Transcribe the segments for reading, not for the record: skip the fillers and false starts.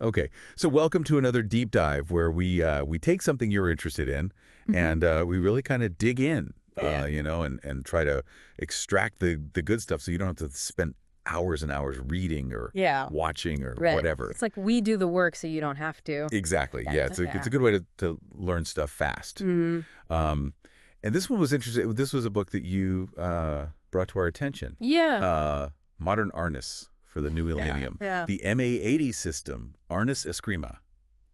Okay, so welcome to another deep dive where we take something you're interested in, Mhm. and we really kind of dig in, Yeah. and try to extract the good stuff, so you don't have to spend hours and hours reading or Yeah. watching or Right. whatever. It's like we do the work so you don't have to. Exactly. Yeah, it's Yeah. a good way to learn stuff fast. Mm. Um, and this one was interesting. This was a book that you brought to our attention. Yeah. Uh, Modern Arnis for the New Millennium. Yeah. The MA80 System Arnis-Eskrima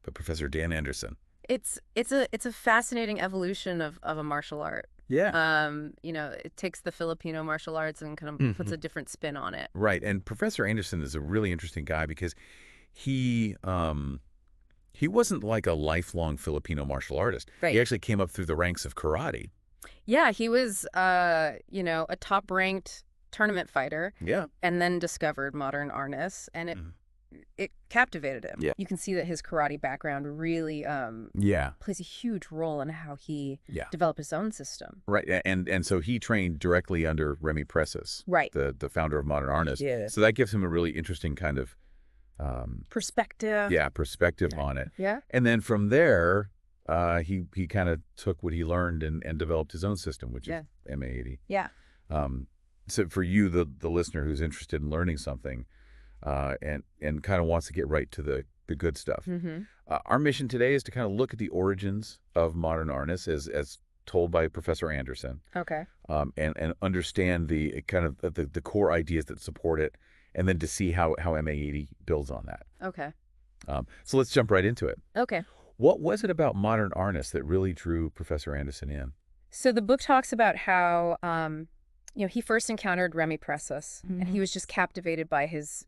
by Professor Dan Anderson. It's a fascinating evolution of a martial art. Yeah. It takes the Filipino martial arts and kind of puts Hmm. a different spin on it. Right. And Professor Anderson is a really interesting guy because he wasn't like a lifelong Filipino martial artist. He Right. actually came up through the ranks of karate. Yeah, he was a top-ranked tournament fighter Yeah. and then discovered modern arnis and it Mhm. it captivated him. Yeah. You can see that his karate background really Yeah. plays a huge role in how he Yeah. developed his own system. Right. And so he trained directly under Remy Presas, Right. the founder of Modern Arnis. Yeah. So that gives him a really interesting kind of Perspective. perspective Yeah. on it. Yeah. And then from there, he kind of took what he learned and developed his own system, which Yeah. is MA80. Yeah. Um, so for you, the listener who's interested in learning something, and kind of wants to get right to the good stuff, Mm-hmm. our mission today is to kind of look at the origins of modern Arnis as told by Professor Anderson, Okay. and understand the kind of the core ideas that support it, and then to see how MA80 builds on that. Okay. So let's jump right into it. Okay. What was it about modern Arnis that really drew Professor Anderson in? So the book talks about how, he first encountered Remy Presas, and he was just captivated by his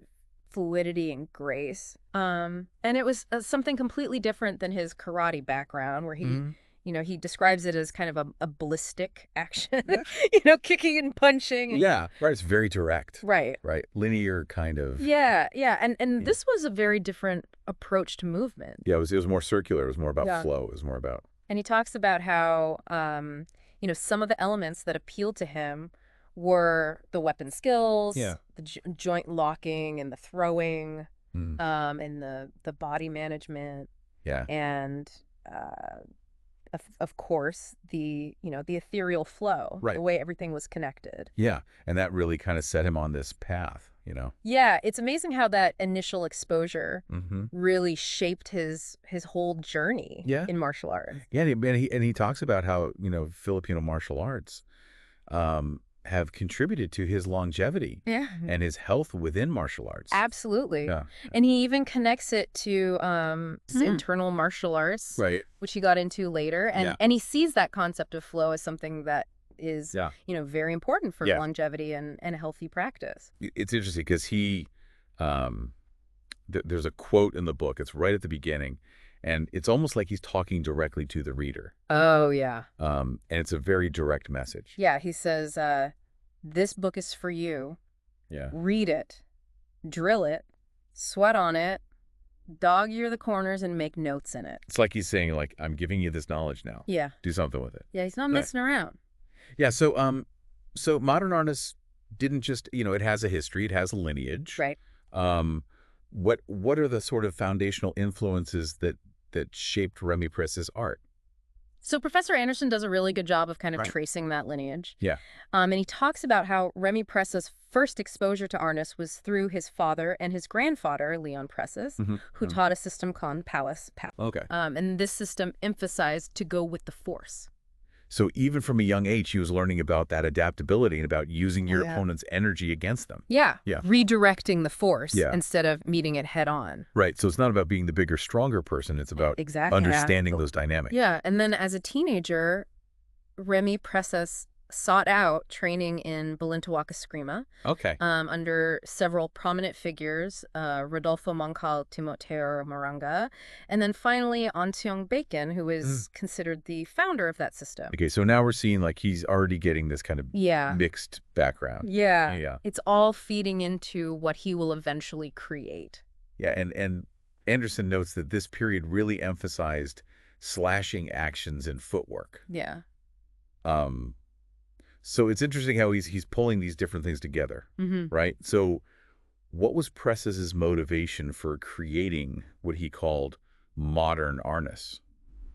fluidity and grace. And it was something completely different than his karate background, where he describes it as kind of a ballistic action, kicking and punching. Yeah, right. It's very direct, Right. right? Linear kind of. Yeah, yeah. And Yeah. this was a very different approach to movement. Yeah, it was more circular. It was more about Yeah. flow. It was more about. And he talks about how, some of the elements that appealed to him were the weapon skills, Yeah. the joint locking and the throwing, Mm, and the body management, yeah. and of course the ethereal flow, Right. the way everything was connected. Yeah, and that really kind of set him on this path. Yeah, it's amazing how that initial exposure Mm-hmm. really shaped his whole journey Yeah. in martial arts. Yeah, and he talks about how Filipino martial arts have contributed to his longevity Yeah. and his health within martial arts. Absolutely. Yeah. And he even connects it to internal martial arts, Right. which he got into later. And Yeah. and he sees that concept of flow as something that is, Yeah. very important for Yeah. longevity and a healthy practice. It's interesting because there's a quote in the book. It's right at the beginning, and it's almost like he's talking directly to the reader. Oh, yeah. And it's a very direct message. Yeah, he says, this book is for you. Yeah. Read it, drill it, sweat on it, dog-ear the corners, and make notes in it. It's like he's saying, like, I'm giving you this knowledge now. Yeah. Do something with it. Yeah, he's not Right. messing around. Yeah. So modern artists didn't just, it has a history, it has a lineage. Right. What are the sort of foundational influences that shaped Remy Presas' art? So Professor Anderson does a really good job of kind of Right. tracing that lineage. Yeah. And he talks about how Remy Presas' first exposure to Arnis was through his father and his grandfather, Leon Presas, Mhm. who taught a system called Palace. Okay. And this system emphasized to go with the force. So even from a young age, he was learning about that adaptability and about using your Yeah. opponent's energy against them. Yeah. Yeah. Redirecting the force Yeah. instead of meeting it head on. Right. So it's not about being the bigger, stronger person. It's about Exactly. understanding those dynamics. Yeah. And then as a teenager, Remy Presas sought out training in Eskrima, Okay. under several prominent figures, Rodolfo Moncal, Timoteo Moranga, and then finally Antiong Bacon, who is considered the founder of that system. Okay. So now we're seeing like he's already getting this kind of Yeah. mixed background. Yeah. Yeah. It's all feeding into what he will eventually create. Yeah. And Anderson notes that this period really emphasized slashing actions and footwork. Yeah. So it's interesting how he's pulling these different things together, Mm-hmm. right? So what was Presas's motivation for creating what he called modern Arnis?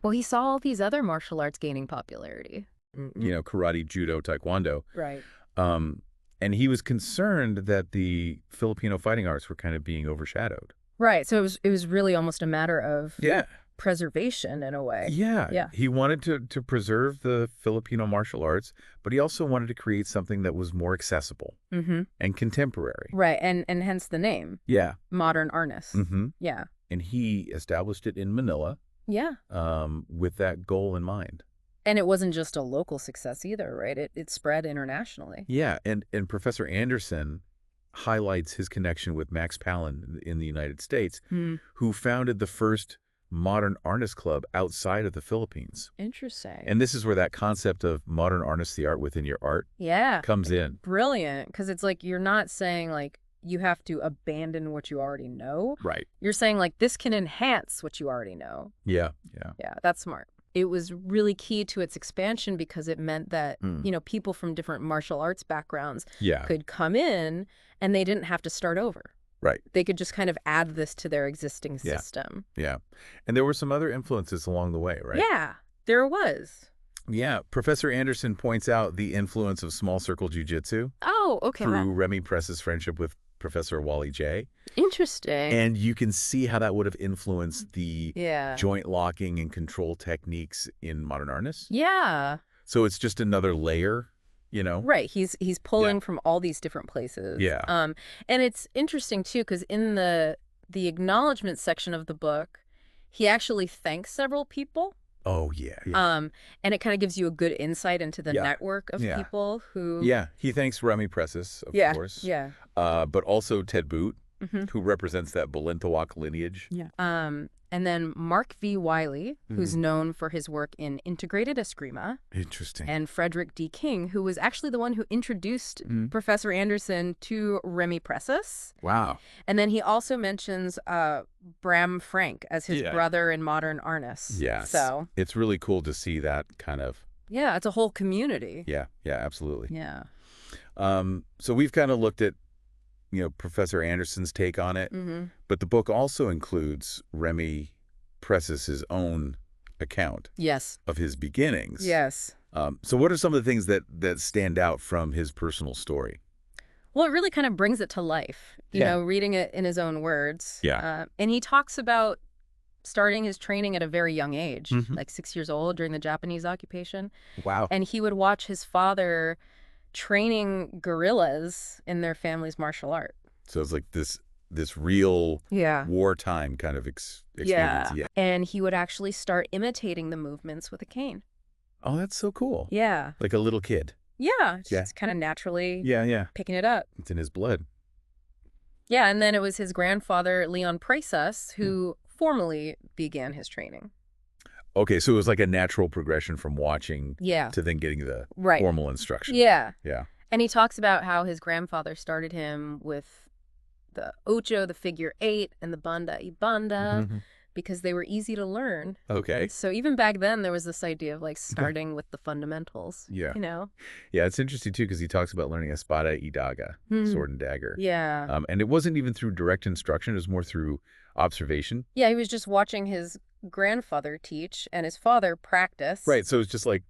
Well, he saw all these other martial arts gaining popularity. You know, karate, judo, taekwondo. Right. Um, and he was concerned that the Filipino fighting arts were kind of being overshadowed. Right. So it was really almost a matter of Yeah. preservation in a way. Yeah. Yeah. He wanted to preserve the Filipino martial arts, but he also wanted to create something that was more accessible and contemporary. Right. And hence the name. Yeah. Modern Arnis. Yeah. And he established it in Manila Yeah. with that goal in mind. And it wasn't just a local success either, right? It spread internationally. Yeah. And Professor Anderson highlights his connection with Max Palin in the United States, who founded the first modern Arnis club outside of the Philippines. Interesting. And this is where that concept of modern Arnis, the art within your art, comes in. Brilliant. Because it's like you're not saying like you have to abandon what you already know. Right. You're saying like this can enhance what you already know. Yeah. Yeah. Yeah, that's smart. It was really key to its expansion because it meant that, you know, people from different martial arts backgrounds could come in and they didn't have to start over. Right. They could just kind of add this to their existing system. Yeah. And there were some other influences along the way, right? Yeah, there was. Yeah. Professor Anderson points out the influence of small circle jiu-jitsu Oh, okay. through Remy Presas' friendship with Professor Wally J. Interesting. And you can see how that would have influenced the Yeah. joint locking and control techniques in modern Arnis. Yeah. So it's just another layer, you know? Right. He's pulling from all these different places. Yeah. And it's interesting too because in the acknowledgement section of the book, he actually thanks several people. Oh, yeah. And it kind of gives you a good insight into the network of people who... Yeah. He thanks Remy Presas, of course. Yeah. But also Ted Boot, who represents that Balintawak lineage. Yeah. And then Mark V. Wiley, who's known for his work in integrated Eskrima. Interesting. And Frederick D. King, who was actually the one who introduced Professor Anderson to Remy Presas. Wow. And then he also mentions Bram Frank as his brother in Modern Arnis. Yes. So it's really cool to see that kind of... Yeah, it's a whole community. Yeah. Yeah, absolutely. Yeah. So we've kind of looked at, you know, Professor Anderson's take on it, but the book also includes Remy Presas' own account of his beginnings. Yes. So what are some of the things that stand out from his personal story? Well, it really kind of brings it to life, you know, reading it in his own words. Yeah. And he talks about starting his training at a very young age, like 6 years old during the Japanese occupation. Wow. And he would watch his father training guerrillas in their family's martial art. So it's like this real wartime kind of experience. Yeah. And he would actually start imitating the movements with a cane. Oh, that's so cool. Yeah. Like a little kid. Yeah. Just kind of naturally picking it up. It's in his blood. Yeah. And then it was his grandfather, Leon Presas, who formally began his training. Okay, so it was like a natural progression from watching to then getting the formal instruction. Yeah. Yeah. And he talks about how his grandfather started him with the ocho, the figure 8, and the banda y banda because they were easy to learn. Okay. So even back then, there was this idea of like starting with the fundamentals. Yeah. You know? Yeah, it's interesting too because he talks about learning espada y daga, sword and dagger. Yeah. And it wasn't even through direct instruction. It was more through observation. Yeah, he was just watching his grandfather teach and his father practice. Right, so it's just like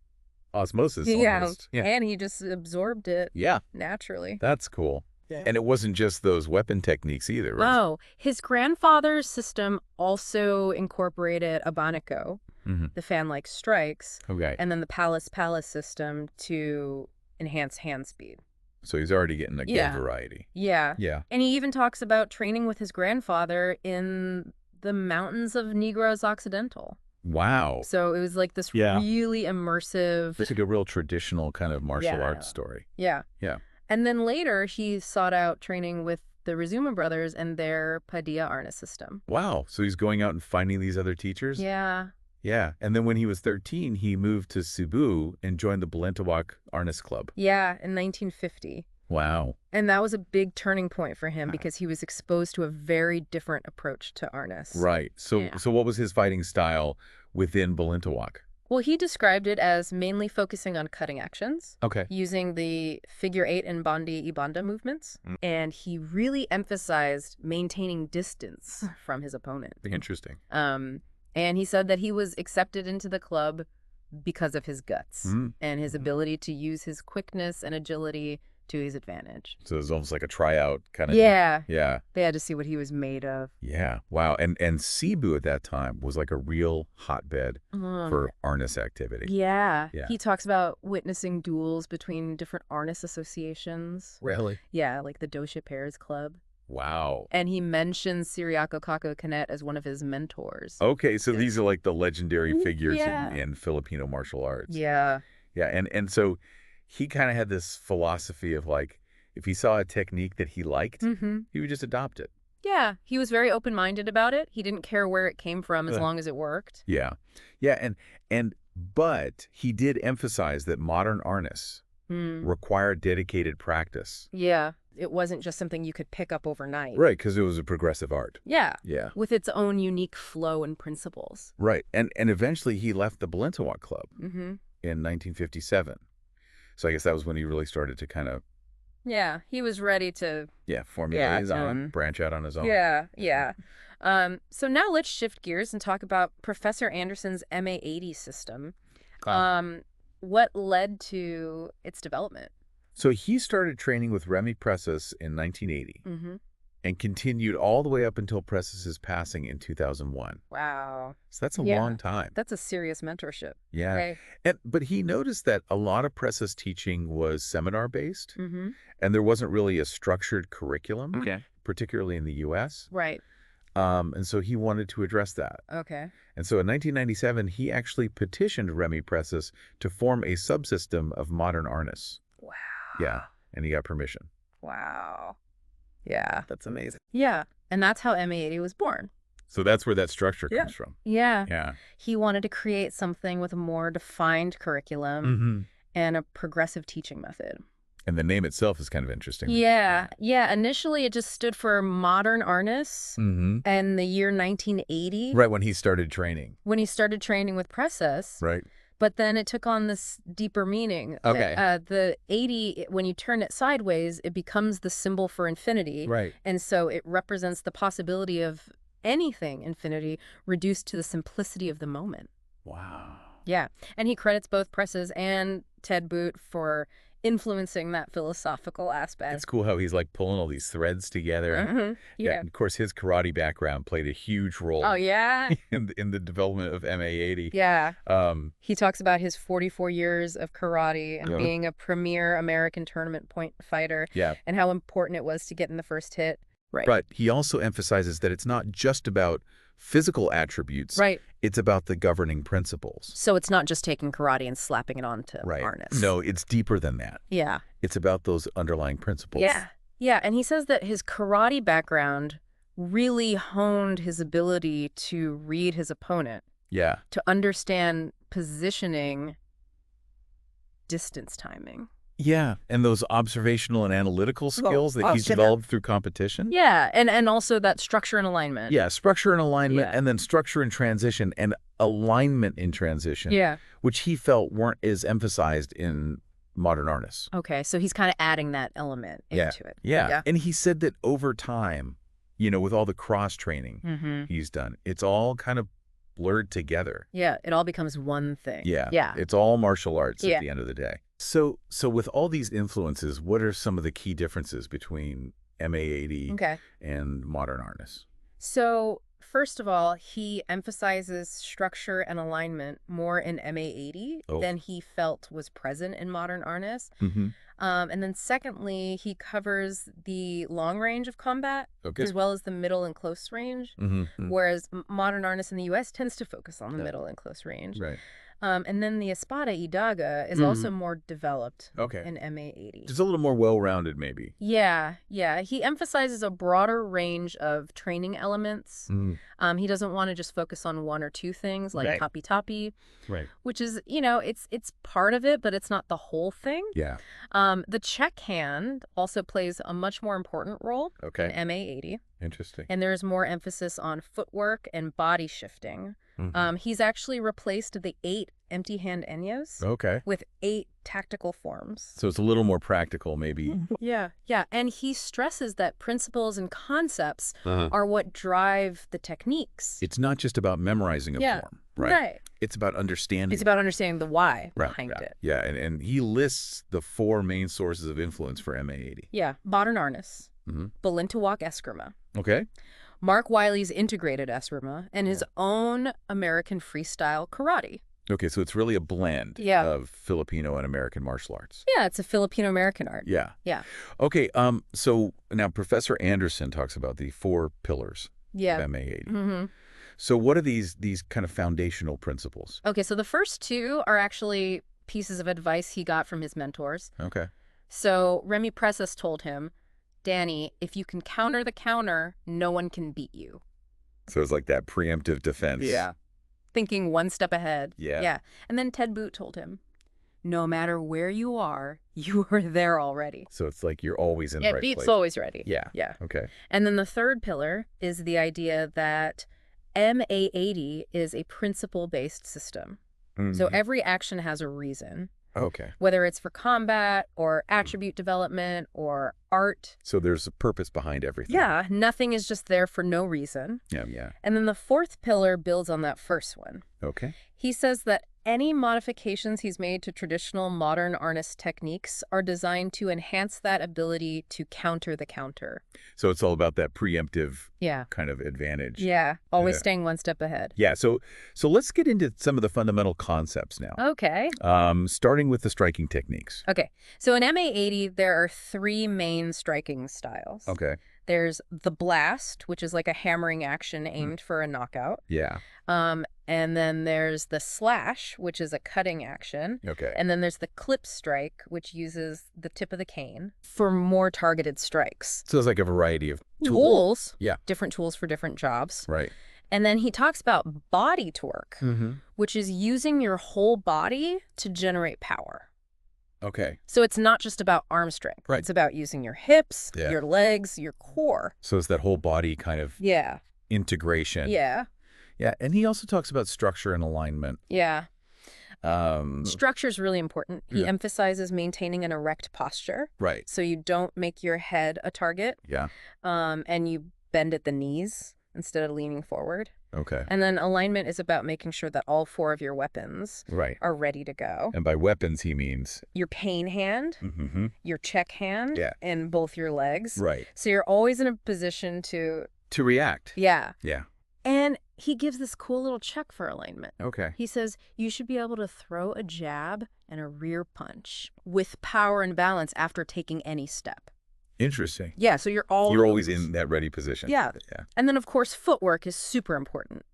osmosis almost. Yeah, and he just absorbed it naturally. That's cool. Yeah. And it wasn't just those weapon techniques either, right? No, his grandfather's system also incorporated abanico, the fan-like strikes, and then the palace system to enhance hand speed. So he's already getting a good variety. Yeah. Yeah. And he even talks about training with his grandfather in the mountains of Negros Occidental. Wow. So it was like this really immersive... It's like a real traditional kind of martial arts story. Yeah. Yeah. And then later he sought out training with the Rizuma brothers and their Padilla Arnis system. Wow. So he's going out and finding these other teachers? Yeah. Yeah. And then when he was 13, he moved to Cebu and joined the Balintawak Arnis Club. Yeah, in 1950. Wow. And that was a big turning point for him because he was exposed to a very different approach to Arnis. Right. So what was his fighting style within Balintawak? Well, he described it as mainly focusing on cutting actions. Okay. Using the figure 8 and Bandi Ibanda movements. And he really emphasized maintaining distance from his opponent. Interesting. And he said that he was accepted into the club because of his guts and his ability to use his quickness and agility to his advantage. So it was almost like a tryout kind of. Yeah. Yeah. They had to see what he was made of. Yeah. Wow. And Cebu at that time was like a real hotbed for Arnis activity. Yeah. He talks about witnessing duels between different Arnis associations. Really? Yeah, like the Dosha Pairs Club. Wow. And he mentions Ciriaco Kako Canet as one of his mentors. Okay, so these are like the legendary figures Yeah. in Filipino martial arts. Yeah. Yeah, and so he kind of had this philosophy of like, if he saw a technique that he liked, he would just adopt it. Yeah, he was very open-minded about it. He didn't care where it came from as long as it worked. Yeah. Yeah, but he did emphasize that modern Arnis required dedicated practice. Yeah, it wasn't just something you could pick up overnight. Right, because it was a progressive art. Yeah. Yeah. With its own unique flow and principles. Right, and eventually he left the Balintawak Club in 1957. So I guess that was when he really started to kind of... Yeah, he was ready to... formulate his own, branch out on his own. Yeah. So now let's shift gears and talk about Professor Anderson's MA80 system. What led to its development? So he started training with Remy Presas in 1980 and continued all the way up until Presas' passing in 2001. Wow. So that's a long time. That's a serious mentorship. Yeah. Okay. But he noticed that a lot of Presas' teaching was seminar-based, and there wasn't really a structured curriculum, particularly in the U.S. Right. And so he wanted to address that. Okay. And so in 1997, he actually petitioned Remy Presas to form a subsystem of modern Arnis. Wow. Yeah, and he got permission. Wow. Yeah. That's amazing. Yeah, and that's how MA80 was born. So that's where that structure comes from. Yeah. Yeah. He wanted to create something with a more defined curriculum and a progressive teaching method. And the name itself is kind of interesting. Yeah. Initially, it just stood for Modern Arnis and the year 1980. Right, when he started training. When he started training with Presas. Right. But then it took on this deeper meaning. Okay. The 80, when you turn it sideways, it becomes the symbol for infinity. Right. And so it represents the possibility of anything infinity reduced to the simplicity of the moment. Wow. Yeah. And he credits both Presas and Ted Boot for influencing that philosophical aspect. It's cool how he's like pulling all these threads together. Yeah. And of course, his karate background played a huge role. Oh, yeah? in the development of MA80. Yeah. He talks about his 44 years of karate and being a premier American tournament point fighter. Yeah. And how important it was to get in the first hit. Right. But he also emphasizes that it's not just about physical attributes. Right. It's about the governing principles. So it's not just taking karate and slapping it onto Arnis. No, it's deeper than that. Yeah. It's about those underlying principles. Yeah. And he says that his karate background really honed his ability to read his opponent. Yeah. To understand positioning, distance timing. Yeah, and those observational and analytical skills that he's developed through competition. Yeah, and also that structure and alignment. Yeah, structure and alignment, and then structure and transition, and alignment in transition. Yeah. Which he felt weren't as emphasized in modern Arnis. Okay, so he's kind of adding that element into it. Yeah, and he said that over time, with all the cross-training he's done, it's all kind of blurred together. Yeah, it all becomes one thing. Yeah. It's all martial arts at the end of the day. So with all these influences, what are some of the key differences between MA80 and modern Arnis? So first of all, he emphasizes structure and alignment more in MA80 than he felt was present in modern Arnis. And then secondly, he covers the long range of combat as well as the middle and close range, whereas modern Arnis in the U.S. tends to focus on the middle and close range. Right. And then the Espada y Daga is also more developed in MA80. Just a little more well-rounded, maybe. Yeah. He emphasizes a broader range of training elements. He doesn't want to just focus on one or two things like tapi-tapi, which is, it's part of it, but it's not the whole thing. Yeah. The check hand also plays a much more important role in MA80. Interesting. And there's more emphasis on footwork and body shifting. He's actually replaced the 8 empty hand enyos with 8 tactical forms. So it's a little more practical, maybe. Yeah. And he stresses that principles and concepts are what drive the techniques. It's not just about memorizing a form, right? It's about understanding. It's about understanding the why behind it. Yeah, and he lists the 4 main sources of influence for MA80. Yeah, Modern Arnis, Eskrima. Okay. Mark Wiley's integrated Eskrima, and his own American freestyle karate. Okay, so it's really a blend of Filipino and American martial arts. Yeah, it's a Filipino-American art. Yeah. Okay, so now Professor Anderson talks about the 4 pillars of MA80. So what are these kind of foundational principles? Okay, so the first 2 are actually pieces of advice he got from his mentors. Okay. So Remy Presas told him, Danny, if you can counter the counter, no one can beat you. So it's like that preemptive defense. Yeah. Thinking one step ahead. Yeah. And then Ted Boot told him, no matter where you are there already. So it's like you're always in the right place. Beat's always ready. Yeah. Okay. And then the third pillar is the idea that MA80 is a principle-based system. So every action has a reason. Okay. Whether it's for combat or attribute development or art. So there's a purpose behind everything. Yeah, nothing is just there for no reason. Yeah. And then the 4th pillar builds on that first one. Okay. He says that any modifications he's made to traditional modern Arnis techniques are designed to enhance that ability to counter the counter. So it's all about that preemptive kind of advantage. Yeah, always staying one step ahead. Yeah, so let's get into some of the fundamental concepts now. Okay. Starting with the striking techniques. Okay, so in MA80, there are 3 main striking styles. Okay. There's the blast, which is like a hammering action aimed for a knockout. Yeah. And then there's the slash, which is a cutting action. Okay. And then there's the clip strike, which uses the tip of the cane for more targeted strikes. So it's like a variety of tools. Yeah. Different tools for different jobs. Right. And then he talks about body torque, which is using your whole body to generate power. Okay. So it's not just about arm strength. Right. It's about using your hips, your legs, your core. So it's that whole body kind of integration. Yeah. Yeah, and he also talks about structure and alignment. Yeah. Structure is really important. He emphasizes maintaining an erect posture. Right. So you don't make your head a target. Yeah. And you bend at the knees instead of leaning forward. Okay. And then alignment is about making sure that all 4 of your weapons are ready to go. And by weapons, he means? Your cane hand, your check hand, and both your legs. Right. So you're always in a position to react. Yeah. Yeah. And he gives this cool little check for alignment. Okay. He says you should be able to throw a jab and a rear punch with power and balance after taking any step. Interesting. Yeah, so you're always in that ready position. Yeah. And then, of course, footwork is super important.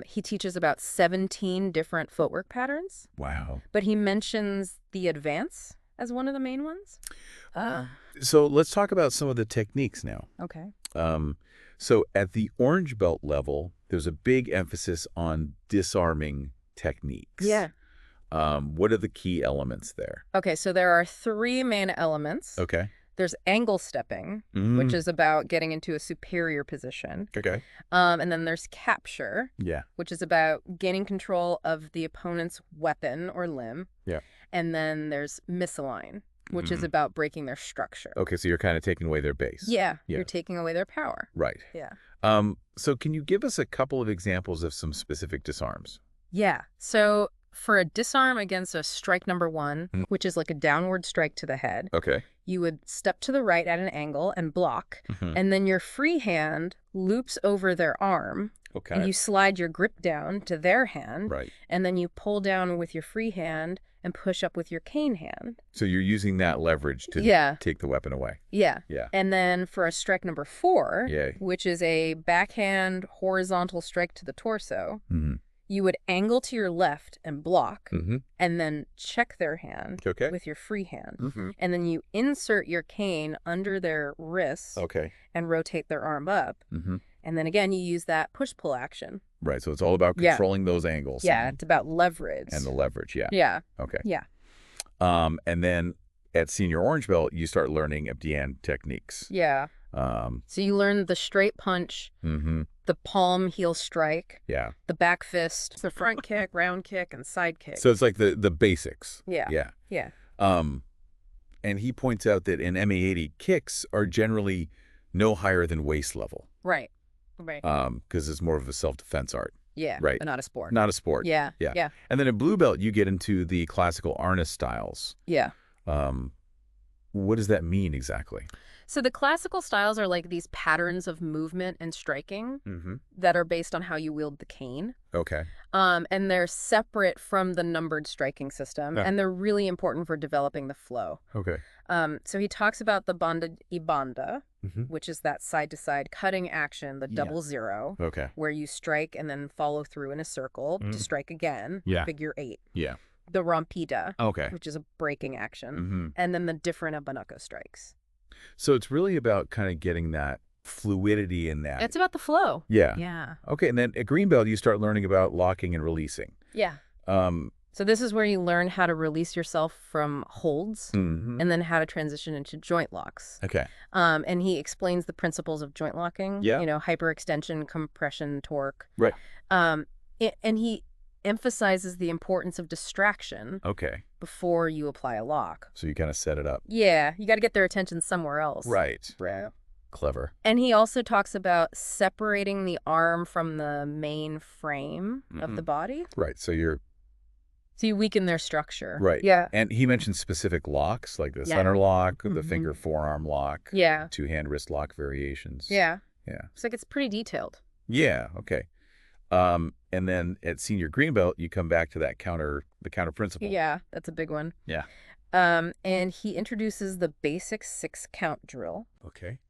He teaches about 17 different footwork patterns. Wow. But he mentions the advance as one of the main ones. So let's talk about some of the techniques now. Okay. So at the orange belt level, there's a big emphasis on disarming techniques. Yeah. What are the key elements there? Okay, so there are 3 main elements. Okay. There's angle stepping, which is about getting into a superior position. Okay. And then there's capture, which is about gaining control of the opponent's weapon or limb. Yeah. And then there's misalign, which is about breaking their structure. Okay, so you're kind of taking away their base. Yeah, you're taking away their power. Right. Yeah. So can you give us a couple of examples of some specific disarms? Yeah. So for a disarm against a strike number 1, which is like a downward strike to the head, you would step to the right at an angle and block, and then your free hand loops over their arm, and you slide your grip down to their hand, and then you pull down with your free hand and push up with your cane hand. So you're using that leverage to take the weapon away. Yeah. And then for a strike number 4, which is a backhand horizontal strike to the torso, you would angle to your left and block, and then check their hand with your free hand. And then you insert your cane under their wrists and rotate their arm up. And then again, you use that push-pull action. Right, so it's all about controlling those angles. Yeah, it's about leverage. And the leverage, Yeah. Okay. Yeah. And then at senior orange belt, you start learning FDN techniques. Yeah. So you learn the straight punch, the the palm heel strike. Yeah. The back fist. The front kick, round kick, and side kick. So it's like the basics. Yeah. Yeah. Yeah. And he points out that in MA80, kicks are generally no higher than waist level. Right. Right. Because it's more of a self-defense art. Yeah. Right. But not a sport. Not a sport. Yeah. Yeah. Yeah. And then in blue belt, you get into the classical Arnis styles. Yeah. What does that mean exactly? So the classical styles are like these patterns of movement and striking that are based on how you wield the cane. Okay. And they're separate from the numbered striking system, and they're really important for developing the flow. Okay. So he talks about the banda y banda, which is that side-to-side cutting action, the double zero, where you strike and then follow through in a circle to strike again, figure 8. Yeah. The rompida, which is a breaking action, and then the different abanuco strikes. So it's really about kind of getting that fluidity in that. It's about the flow. Yeah. Yeah. Okay, and then at green belt, you start learning about locking and releasing. Yeah. So this is where you learn how to release yourself from holds and then how to transition into joint locks. Okay. And he explains the principles of joint locking, you know, hyperextension, compression, torque. Right. And he emphasizes the importance of distraction before you apply a lock. So you kind of set it up. Yeah. You got to get their attention somewhere else. Right. Clever. And he also talks about separating the arm from the main frame of the body. Right. So you weaken their structure. Right. Yeah. And he mentions specific locks, like the center lock, the finger forearm lock. Yeah. Two-hand wrist lock variations. Yeah. Yeah. It's like it's pretty detailed. Yeah. Okay. And then at senior green belt, you come back to the counter principle. Yeah. That's a big one. Yeah. And he introduces the basic 6-count drill. Okay.